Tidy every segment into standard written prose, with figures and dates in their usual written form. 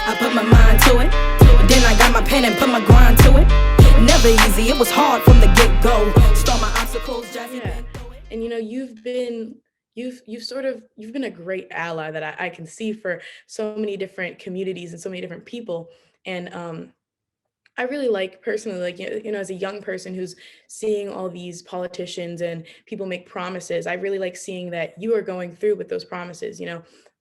I put my mind to it. Then I got my pen and put my grind to it. Never easy, it was hard from the get-go. Start my obstacles, Jazzy. Yeah. And you've been a great ally that I can see for so many different communities and so many different people. And I really like personally, like, as a young person who's seeing all these politicians and people make promises, I really like seeing that you are going through with those promises,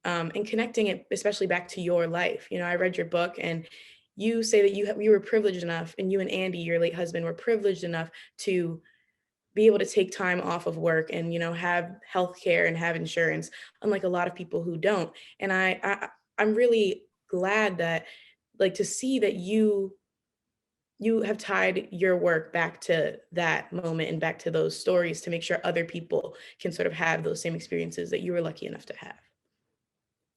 and connecting it, especially back to your life. I read your book, and you say that you were privileged enough, and you and Andy, your late husband, were privileged enough to be able to take time off of work and, have healthcare and have insurance, unlike a lot of people who don't. And I'm really glad that, like, to see that you have tied your work back to that moment and back to those stories to make sure other people can sort of have those same experiences that you were lucky enough to have.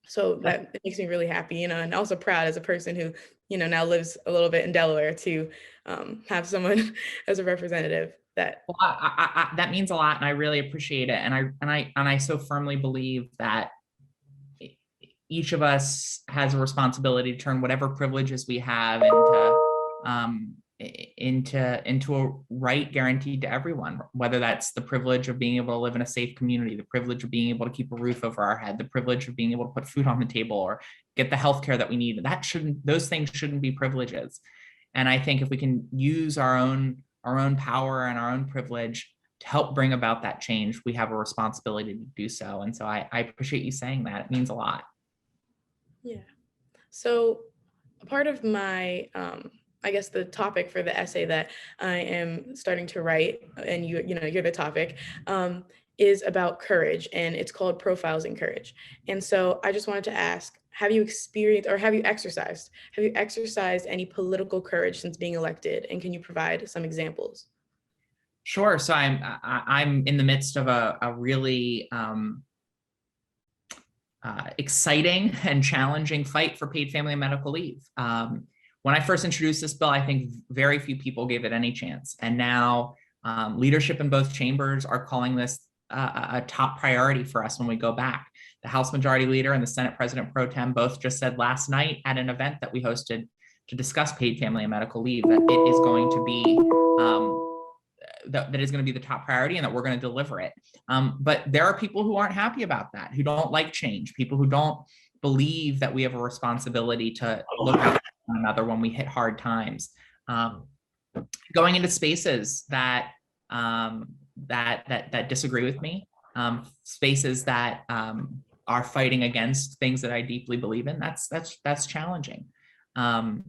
So that it makes me really happy, and also proud as a person who, now lives a little bit in Delaware to have someone as a representative that. Well, that means a lot, and I really appreciate it. And I so firmly believe that each of us has a responsibility to turn whatever privileges we have into a right guaranteed to everyone, whether that's the privilege of being able to live in a safe community, the privilege of being able to keep a roof over our head, the privilege of being able to put food on the table or get the healthcare that we need. Those things shouldn't be privileges. And I think if we can use our own power and our own privilege to help bring about that change, we have a responsibility to do so. And so I appreciate you saying that. It means a lot. Yeah. So a part of my, I guess the topic for the essay that I am starting to write, and you're the topic, is about courage, and it's called Profiles in Courage. And so I just wanted to ask, have you experienced or have you exercised any political courage since being elected? And can you provide some examples? Sure. So I'm in the midst of a really exciting and challenging fight for paid family and medical leave. When I first introduced this bill, I think very few people gave it any chance. And now leadership in both chambers are calling this a top priority for us when we go back. The House Majority Leader and the Senate President Pro Tem both just said last night at an event that we hosted to discuss paid family and medical leave that it is going to be that is going to be the top priority and that we're going to deliver it. But there are people who aren't happy about that, who don't like change, people who don't believe that we have a responsibility to look out for one another when we hit hard times. Going into spaces that disagree with me, spaces that are fighting against things that I deeply believe in, that's challenging. So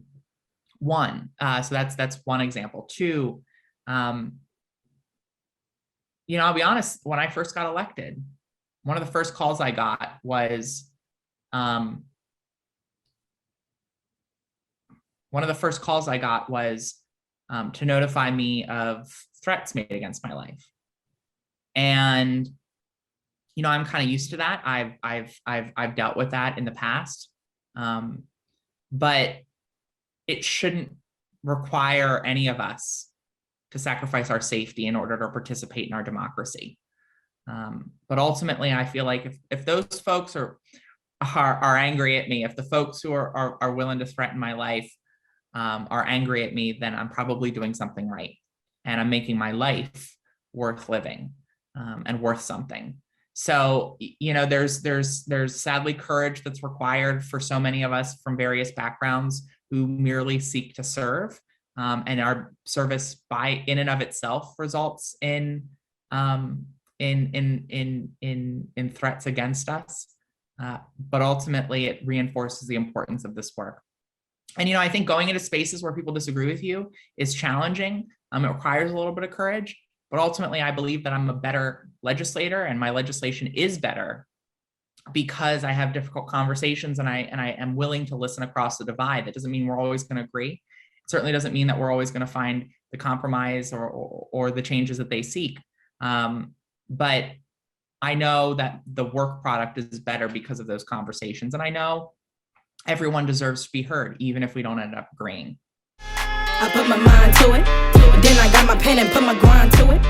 that's one example. Two, I'll be honest, when I first got elected, one of the first calls I got was to notify me of threats made against my life. And I'm kind of used to that. I've dealt with that in the past, but it shouldn't require any of us to sacrifice our safety in order to participate in our democracy. But ultimately, I feel like if those folks are angry at me, if the folks who are willing to threaten my life are angry at me, then I'm probably doing something right, and I'm making my life worth living and worth something. So there's sadly courage that's required for so many of us from various backgrounds who merely seek to serve, and our service in and of itself results in threats against us. But ultimately, it reinforces the importance of this work. And I think going into spaces where people disagree with you is challenging. It requires a little bit of courage. But ultimately, I believe that I'm a better legislator, and my legislation is better because I have difficult conversations and I am willing to listen across the divide. That doesn't mean we're always going to agree. It certainly doesn't mean that we're always going to find the compromise or the changes that they seek. But I know that the work product is better because of those conversations. And I know everyone deserves to be heard, even if we don't end up agreeing. I put my mind to it. Then I got my pen and put my grind to it.